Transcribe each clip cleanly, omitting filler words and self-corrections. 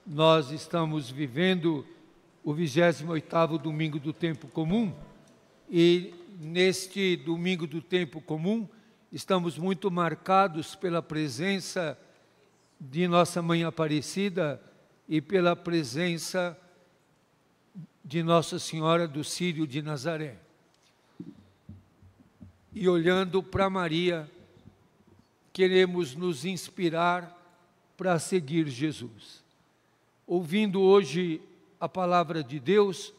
Nós estamos vivendo o 28º domingo do tempo comum e neste domingo do tempo comum estamos muito marcados pela presença de Nossa Mãe Aparecida e pela presença de Nossa Senhora do Círio de Nazaré. E olhando para Maria, queremos nos inspirar para seguir Jesus. Ouvindo hoje a palavra de Deus,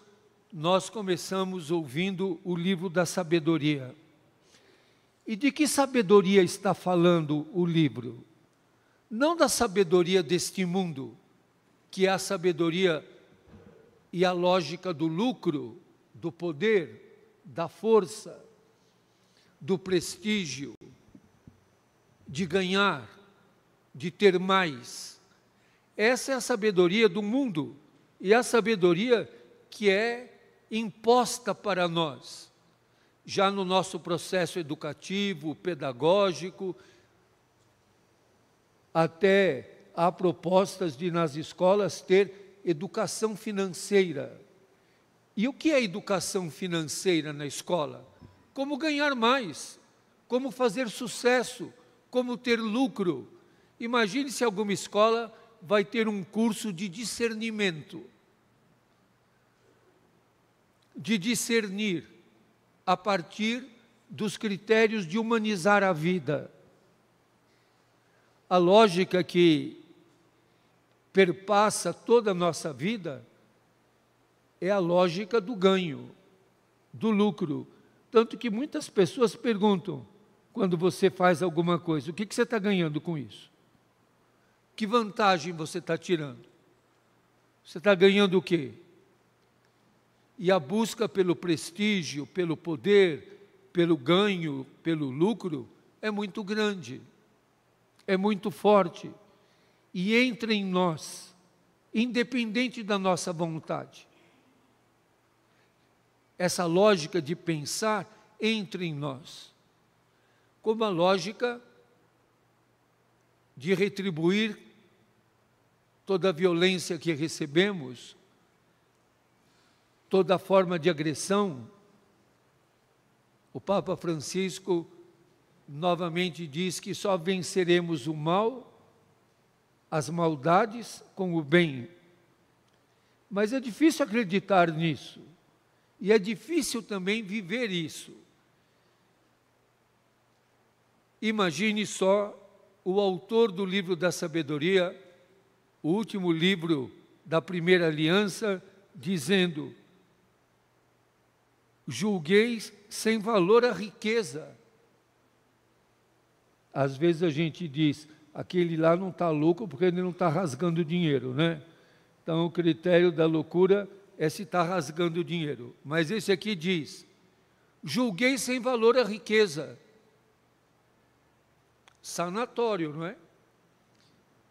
nós começamos ouvindo o livro da sabedoria. E de que sabedoria está falando o livro? Não da sabedoria deste mundo, que é a sabedoria e a lógica do lucro, do poder, da força, do prestígio, de ganhar, de ter mais. Essa é a sabedoria do mundo e a sabedoria que é imposta para nós, já no nosso processo educativo, pedagógico, até há propostas de nas escolas ter educação financeira. E o que é educação financeira na escola? Como ganhar mais, como fazer sucesso, como ter lucro. Imagine se alguma escola vai ter um curso de discernimento, de discernir a partir dos critérios de humanizar a vida. A lógica que perpassa toda a nossa vida é a lógica do ganho, do lucro. Tanto que muitas pessoas perguntam, quando você faz alguma coisa, o que você está ganhando com isso? Que vantagem você está tirando? Você está ganhando o quê? E a busca pelo prestígio, pelo poder, pelo ganho, pelo lucro, é muito grande, é muito forte. E entra em nós, independente da nossa vontade. Essa lógica de pensar entra em nós, como a lógica de retribuir toda a violência que recebemos, toda forma de agressão. O Papa Francisco novamente diz que só venceremos o mal, as maldades, com o bem. Mas é difícil acreditar nisso. E é difícil também viver isso. Imagine só o autor do livro da sabedoria, o último livro da primeira aliança, dizendo: julgueis sem valor a riqueza. Às vezes a gente diz, aquele lá não está louco porque ele não está rasgando dinheiro, né? Então o critério da loucura é se está rasgando dinheiro. Mas esse aqui diz, julguei sem valor a riqueza. Sanatório, não é?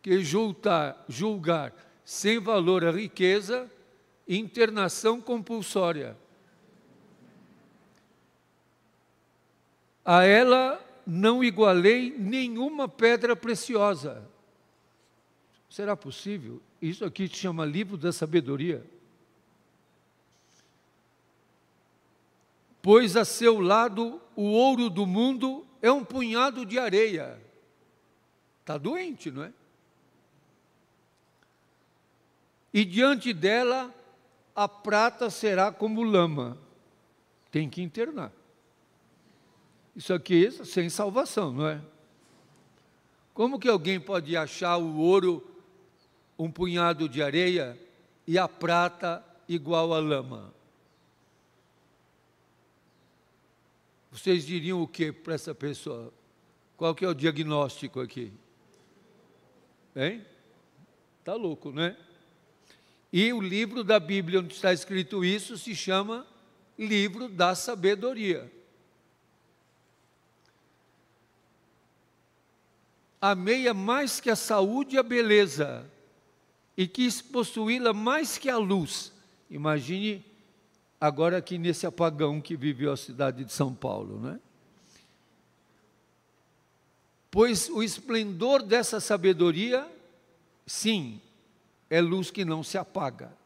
Que julgar sem valor a riqueza, internação compulsória. A ela não igualei nenhuma pedra preciosa. Será possível? Isso aqui se chama livro da sabedoria. Pois a seu lado o ouro do mundo é um punhado de areia. Está doente, não é? E diante dela a prata será como lama. Tem que internar. Isso aqui é sem salvação, não é? Como que alguém pode achar o ouro um punhado de areia e a prata igual a lama? Vocês diriam o que para essa pessoa? Qual que é o diagnóstico aqui? Hein? Está louco, não é? E o livro da Bíblia onde está escrito isso se chama Livro da Sabedoria. Amei-a mais que a saúde e a beleza, e quis possuí-la mais que a luz. Imagine agora aqui nesse apagão que viveu a cidade de São Paulo, né? Pois o esplendor dessa sabedoria, sim, é luz que não se apaga.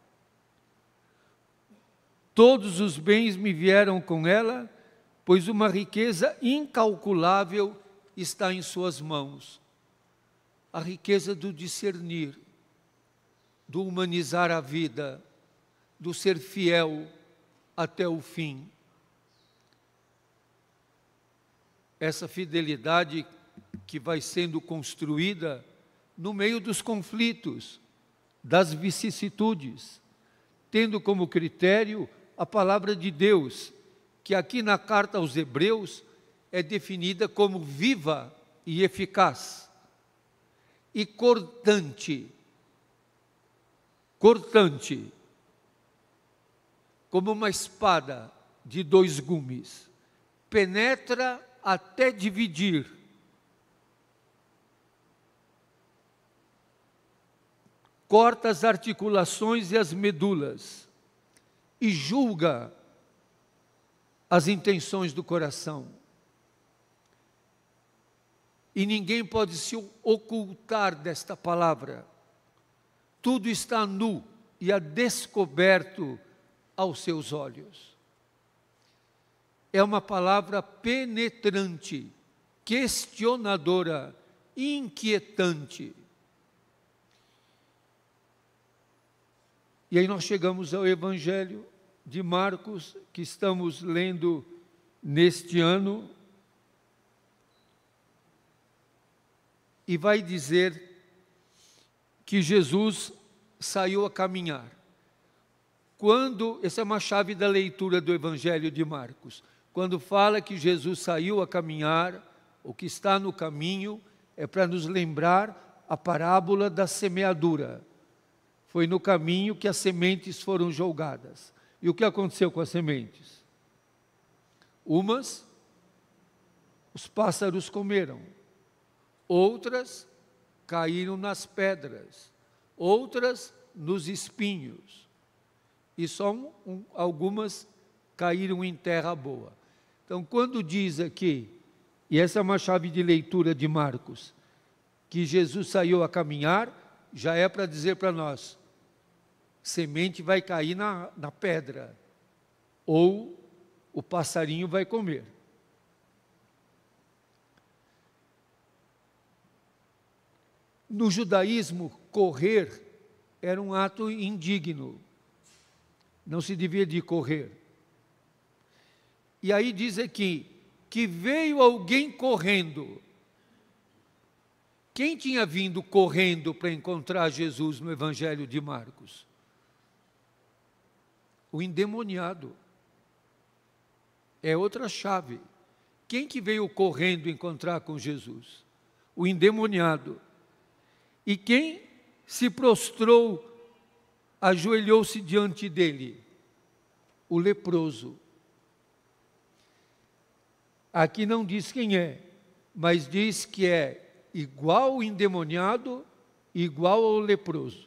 Todos os bens me vieram com ela, pois uma riqueza incalculável está em suas mãos. A riqueza do discernir, do humanizar a vida, do ser fiel até o fim. Essa fidelidade que vai sendo construída no meio dos conflitos, das vicissitudes, tendo como critério a palavra de Deus, que aqui na carta aos Hebreus é definida como viva e eficaz, e cortante, como uma espada de 2 gumes, penetra até dividir, corta as articulações e as medulas, e julga as intenções do coração. E ninguém pode se ocultar desta palavra. Tudo está nu e a descoberto aos seus olhos. É uma palavra penetrante, questionadora, inquietante. E aí nós chegamos ao Evangelho de Marcos, que estamos lendo neste ano, e vai dizer que Jesus saiu a caminhar. Essa é uma chave da leitura do Evangelho de Marcos. Quando fala que Jesus saiu a caminhar, o que está no caminho, é para nos lembrar a parábola da semeadura. Foi no caminho que as sementes foram jogadas. E o que aconteceu com as sementes? Umas, os pássaros comeram. Outras, caíram nas pedras. Outras, nos espinhos. E só algumas caíram em terra boa. Então, quando diz aqui, e essa é uma chave de leitura de Marcos, que Jesus saiu a caminhar, já é para dizer para nós, semente vai cair na pedra, ou o passarinho vai comer. No judaísmo, correr era um ato indigno, não se devia de correr. E aí diz aqui, que veio alguém correndo. Quem tinha vindo correndo para encontrar Jesus no Evangelho de Marcos? O endemoniado. É outra chave. Quem que veio correndo encontrar com Jesus? O endemoniado. E quem se prostrou, ajoelhou-se diante dele? O leproso. Aqui não diz quem é, mas diz que é igual ao endemoniado, igual ao leproso.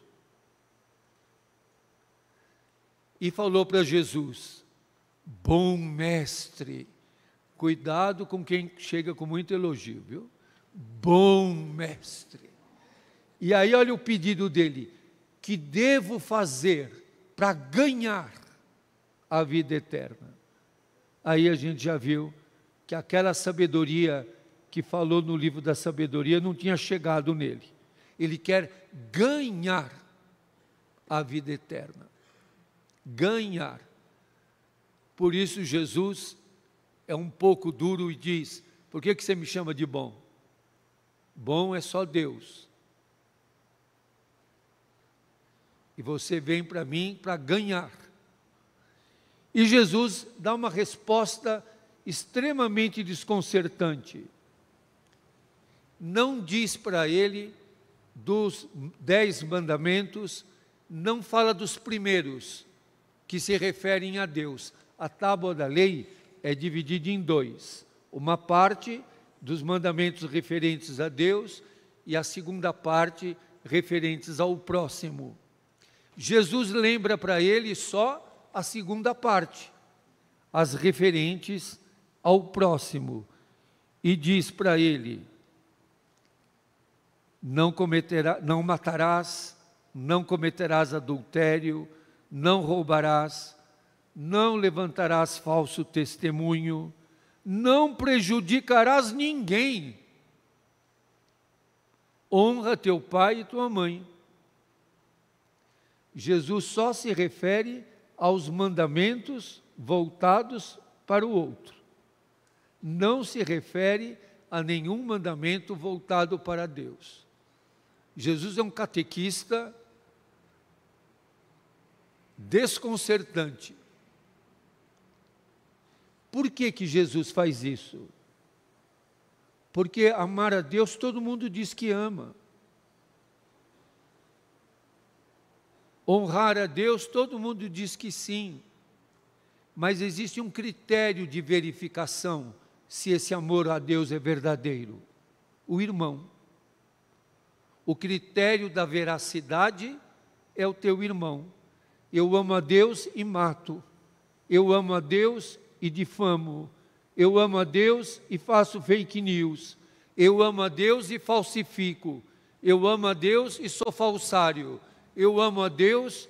E falou para Jesus, bom mestre, cuidado com quem chega com muito elogio, viu? Bom mestre. E aí olha o pedido dele, que devo fazer para ganhar a vida eterna? Aí a gente já viu que aquela sabedoria que falou no livro da sabedoria não tinha chegado nele. Ele quer ganhar a vida eterna. Ganhar. Por isso Jesus é um pouco duro e diz, por que você me chama de bom? Bom é só Deus. E você vem para mim para ganhar. E Jesus dá uma resposta extremamente desconcertante. Não diz para ele dos 10 mandamentos, não fala dos primeiros, que se referem a Deus. A tábua da lei é dividida em 2. Uma parte dos mandamentos referentes a Deus e a segunda parte referentes ao próximo. Jesus lembra para ele só a segunda parte, as referentes ao próximo, e diz para ele, não matarás, não cometerás adultério, não roubarás, não levantarás falso testemunho, não prejudicarás ninguém. Honra teu pai e tua mãe. Jesus só se refere aos mandamentos voltados para o outro. Não se refere a nenhum mandamento voltado para Deus. Jesus é um catequista desconcertante. Por que que Jesus faz isso? Porque amar a Deus todo mundo diz que ama. Honrar a Deus todo mundo diz que sim. Mas existe um critério de verificação se esse amor a Deus é verdadeiro. O irmão. O critério da veracidade é o teu irmão. Eu amo a Deus e mato. Eu amo a Deus e difamo. Eu amo a Deus e faço fake news. Eu amo a Deus e falsifico. Eu amo a Deus e sou falsário. Eu amo a Deus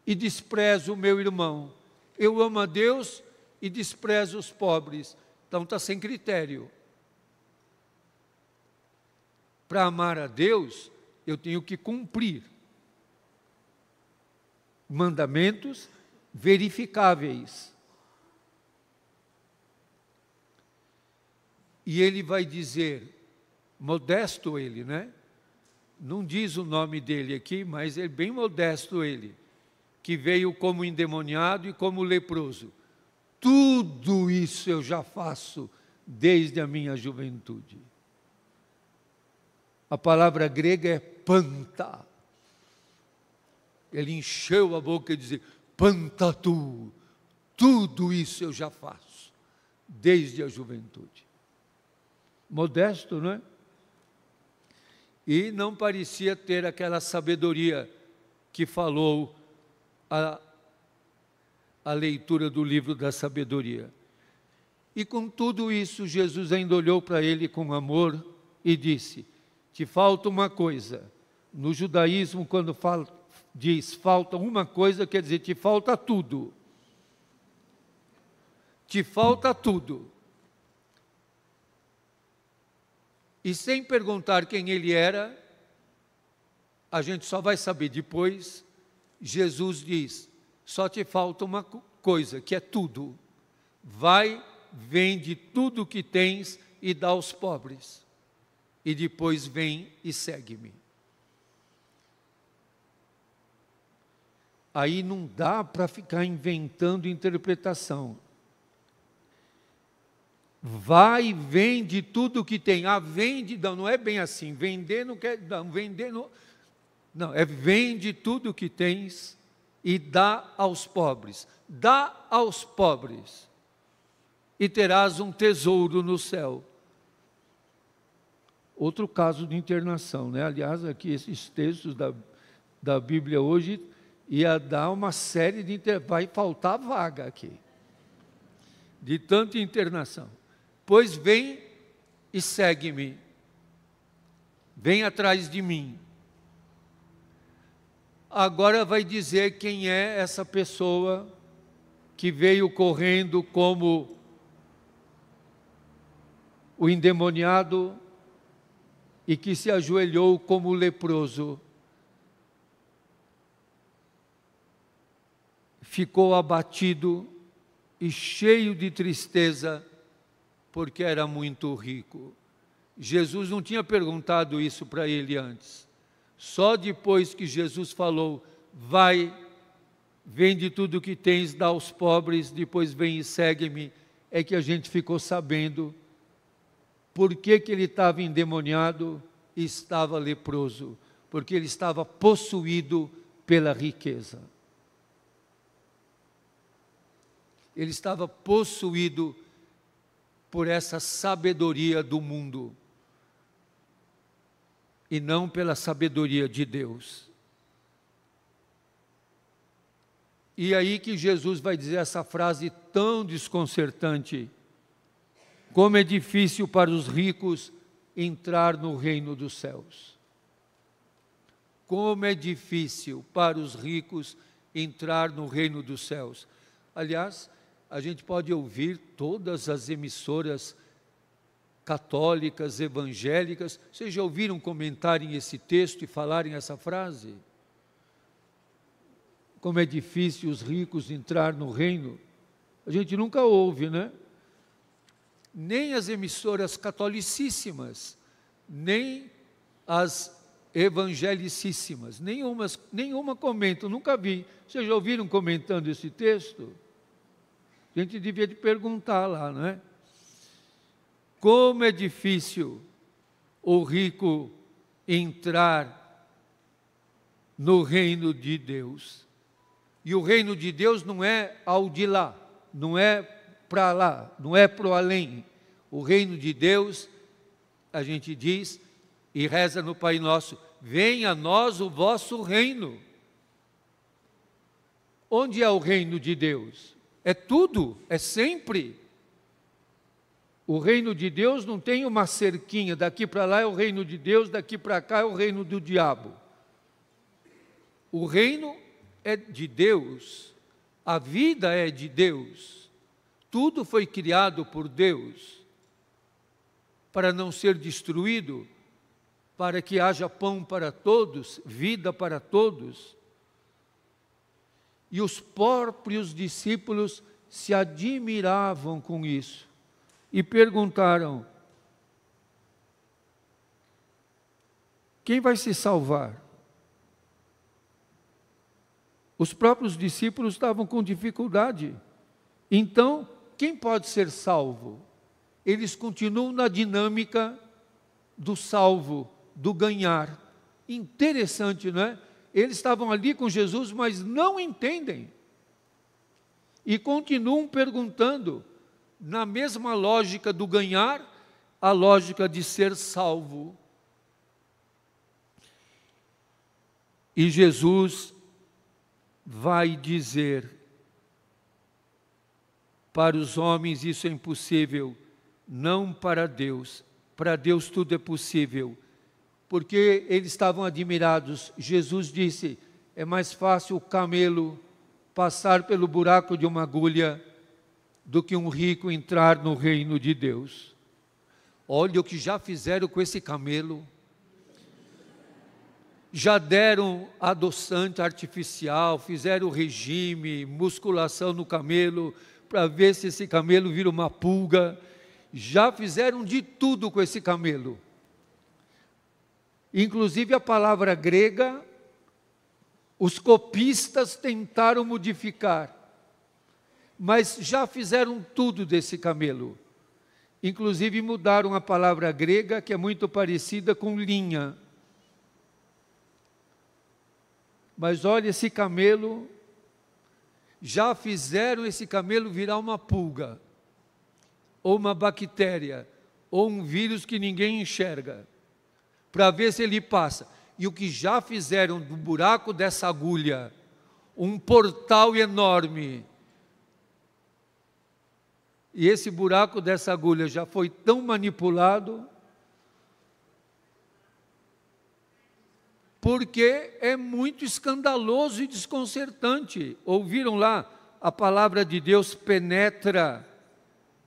e desprezo o meu irmão. Eu amo a Deus e desprezo os pobres. Então está sem critério. Para amar a Deus, eu tenho que cumprir mandamentos verificáveis. E ele vai dizer, modesto ele, né? Não diz o nome dele aqui, mas é bem modesto ele, que veio como endemoniado e como leproso. Tudo isso eu já faço desde a minha juventude. A palavra grega é panta. Ele encheu a boca e disse, panta tu, tudo isso eu já faço desde a juventude. Modesto, não é? E não parecia ter aquela sabedoria que falou a leitura do livro da sabedoria. E com tudo isso, Jesus ainda olhou para ele com amor e disse, te falta uma coisa. No judaísmo, quando diz falta uma coisa, quer dizer, te falta tudo. Te falta tudo. E sem perguntar quem ele era, a gente só vai saber depois, Jesus diz, só te falta uma coisa, que é tudo. Vai, vende tudo o que tens e dá aos pobres. E depois vem e segue-me. Aí não dá para ficar inventando interpretação. Vai, vende tudo o que tem. Vende, não é bem assim. Vender não quer, não, vender não. Não, é vende tudo o que tens e dá aos pobres. Dá aos pobres e terás um tesouro no céu. Outro caso de internação, né? Aliás, aqui esses textos da Bíblia hoje ia dar uma série de vai faltar vaga aqui. De tanta internação. Pois vem e segue-me. Vem atrás de mim. Agora vai dizer quem é essa pessoa que veio correndo como o endemoniado e que se ajoelhou como leproso. Ficou abatido e cheio de tristeza, porque era muito rico. Jesus não tinha perguntado isso para ele antes. Só depois que Jesus falou, vai, vende tudo o que tens, dá aos pobres, depois vem e segue-me, é que a gente ficou sabendo por que ele estava endemoniado e estava leproso. Porque ele estava possuído pela riqueza. Ele estava possuído por essa sabedoria do mundo e não pela sabedoria de Deus. E aí que Jesus vai dizer essa frase tão desconcertante: como é difícil para os ricos entrar no reino dos céus. como é difícil para os ricos entrar no reino dos céus. Aliás, a gente pode ouvir todas as emissoras católicas, evangélicas. Vocês já ouviram comentarem esse texto e falarem essa frase? Como é difícil os ricos entrar no reino. A gente nunca ouve, né? Nem as emissoras catolicíssimas, nem as evangelicíssimas, nenhuma comenta, nunca vi. Vocês já ouviram comentando esse texto? A gente devia de perguntar lá, não é? Como é difícil o rico entrar no reino de Deus. E o reino de Deus não é ao de lá, não é para lá, não é para o além. O reino de Deus, a gente diz e reza no Pai Nosso: venha a nós o vosso reino. Onde é o reino de Deus? É tudo, é sempre. O reino de Deus não tem uma cerquinha, daqui para lá é o reino de Deus, daqui para cá é o reino do diabo. O reino é de Deus, a vida é de Deus, tudo foi criado por Deus, para não ser destruído, para que haja pão para todos, vida para todos. E os próprios discípulos se admiravam com isso e perguntaram: quem vai se salvar? Os próprios discípulos estavam com dificuldade. Então, quem pode ser salvo? Eles continuam na dinâmica do salvo, do ganhar. Interessante, não é? Eles estavam ali com Jesus, mas não entendem. E continuam perguntando, na mesma lógica do ganhar, a lógica de ser salvo. E Jesus vai dizer: para os homens isso é impossível, não para Deus. Para Deus tudo é possível. Porque eles estavam admirados. Jesus disse: é mais fácil o camelo passar pelo buraco de uma agulha do que um rico entrar no reino de Deus. Olha o que já fizeram com esse camelo. Já deram adoçante artificial, fizeram regime, musculação no camelo, para ver se esse camelo vira uma pulga. Já fizeram de tudo com esse camelo. Inclusive a palavra grega, os copistas tentaram modificar, mas já fizeram tudo desse camelo. Inclusive mudaram a palavra grega, que é muito parecida com linha. Mas olha, esse camelo, já fizeram esse camelo virar uma pulga, ou uma bactéria, ou um vírus que ninguém enxerga, para ver se ele passa. E o que já fizeram do buraco dessa agulha, um portal enorme. E esse buraco dessa agulha já foi tão manipulado, porque é muito escandaloso e desconcertante. Ouviram lá? A palavra de Deus penetra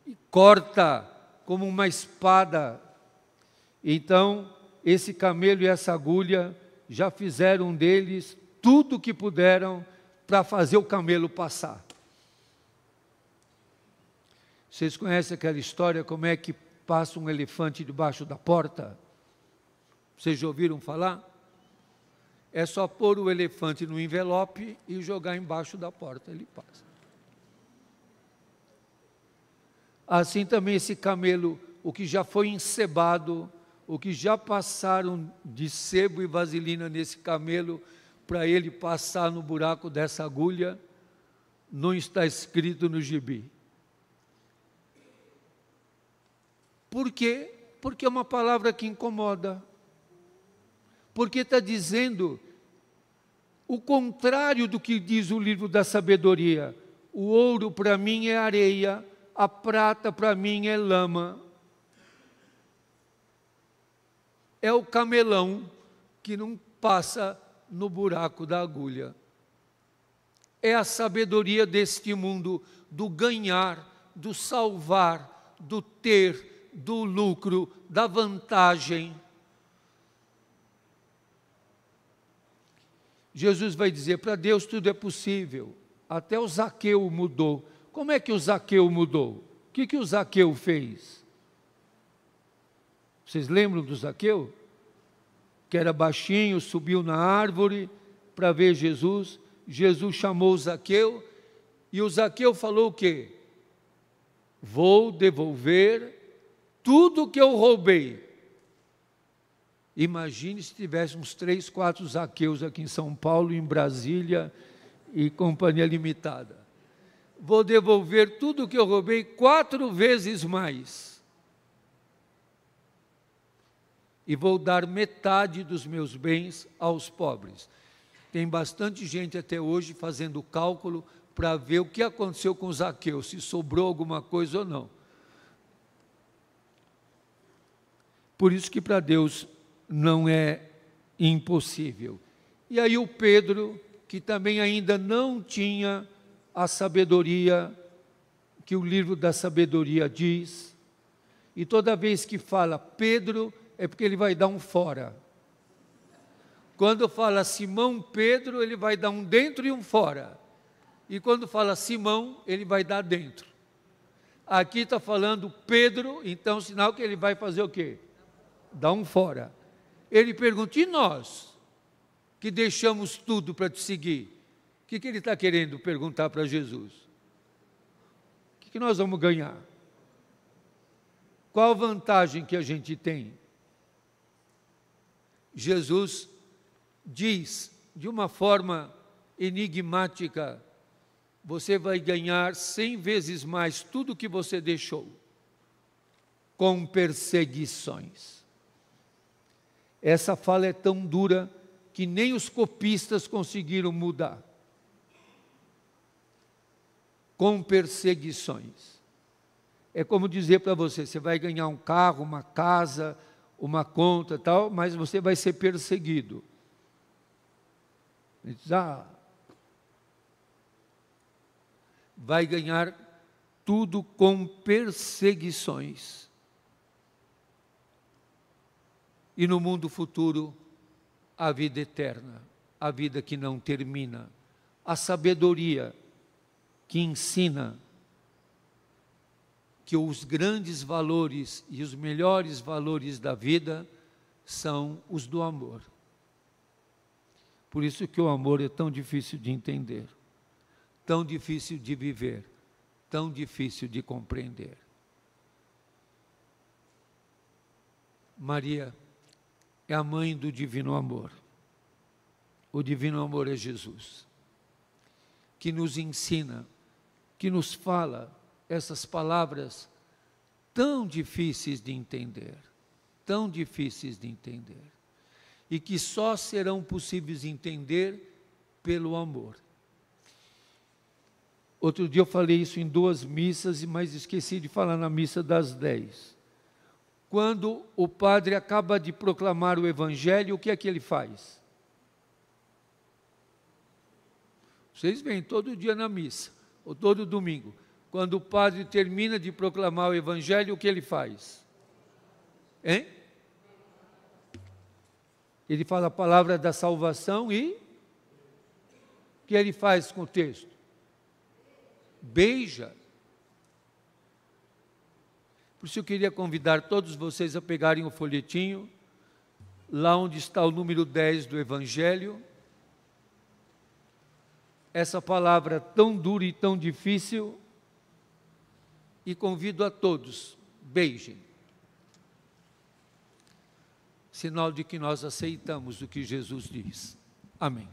e corta como uma espada. Então, esse camelo e essa agulha já fizeram deles tudo o que puderam para fazer o camelo passar. Vocês conhecem aquela história, como é que passa um elefante debaixo da porta? Vocês já ouviram falar? É só pôr o elefante no envelope e jogar embaixo da porta, ele passa. Assim também esse camelo, o que já foi encebado, o que já passaram de sebo e vaselina nesse camelo, para ele passar no buraco dessa agulha, não está escrito no gibi. Por quê? Porque é uma palavra que incomoda. Porque está dizendo o contrário do que diz o livro da sabedoria. O ouro para mim é areia, a prata para mim é lama. É o camelão que não passa no buraco da agulha. É a sabedoria deste mundo, do ganhar, do salvar, do ter, do lucro, da vantagem. Jesus vai dizer, para Deus tudo é possível. Até o Zaqueu mudou. Como é que o Zaqueu mudou? O que o Zaqueu fez? Vocês lembram do Zaqueu? Que era baixinho, subiu na árvore para ver Jesus. Jesus chamou o Zaqueu e o Zaqueu falou o quê? Vou devolver tudo que eu roubei. Imagine se tivéssemos 3, 4 Zaqueus aqui em São Paulo, em Brasília e Companhia Limitada. Vou devolver tudo que eu roubei 4 vezes mais. E vou dar metade dos meus bens aos pobres. Tem bastante gente até hoje fazendo cálculo para ver o que aconteceu com Zaqueu, se sobrou alguma coisa ou não. Por isso que para Deus não é impossível. E aí o Pedro, que também ainda não tinha a sabedoria que o livro da sabedoria diz, e toda vez que fala Pedro, é porque ele vai dar um fora. Quando fala Simão Pedro, ele vai dar um dentro e um fora. E quando fala Simão, ele vai dar dentro. Aqui está falando Pedro, então sinal que ele vai fazer o quê? Dar um fora. Ele pergunta, e nós, que deixamos tudo para te seguir? O que ele está querendo perguntar para Jesus? O que nós vamos ganhar? Qual a vantagem que a gente tem? Jesus diz de uma forma enigmática, você vai ganhar 100 vezes mais tudo que você deixou, com perseguições. Essa fala é tão dura que nem os copistas conseguiram mudar. Com perseguições. É como dizer para você, você vai ganhar um carro, uma casa, uma conta, tal, mas você vai ser perseguido. Ele diz, vai ganhar tudo com perseguições. E no mundo futuro, a vida eterna, a vida que não termina, a sabedoria que ensina que os grandes valores e os melhores valores da vida são os do amor. Por isso que o amor é tão difícil de entender, tão difícil de viver, tão difícil de compreender. Maria é a mãe do divino amor. O divino amor é Jesus, que nos ensina, que nos fala essas palavras tão difíceis de entender, tão difíceis de entender, e que só serão possíveis de entender pelo amor. Outro dia eu falei isso em 2 missas, mas esqueci de falar na missa das 10. Quando o padre acaba de proclamar o Evangelho, o que é que ele faz? Vocês vêm todo dia na missa, ou todo domingo. Quando o padre termina de proclamar o Evangelho, o que ele faz? Hein? Ele fala a palavra da salvação e o que ele faz com o texto? Beija. Por isso eu queria convidar todos vocês a pegarem o folhetinho, lá onde está o número 10 do Evangelho. Essa palavra tão dura e tão difícil, e convido a todos, beijem. Sinal de que nós aceitamos o que Jesus diz. Amém.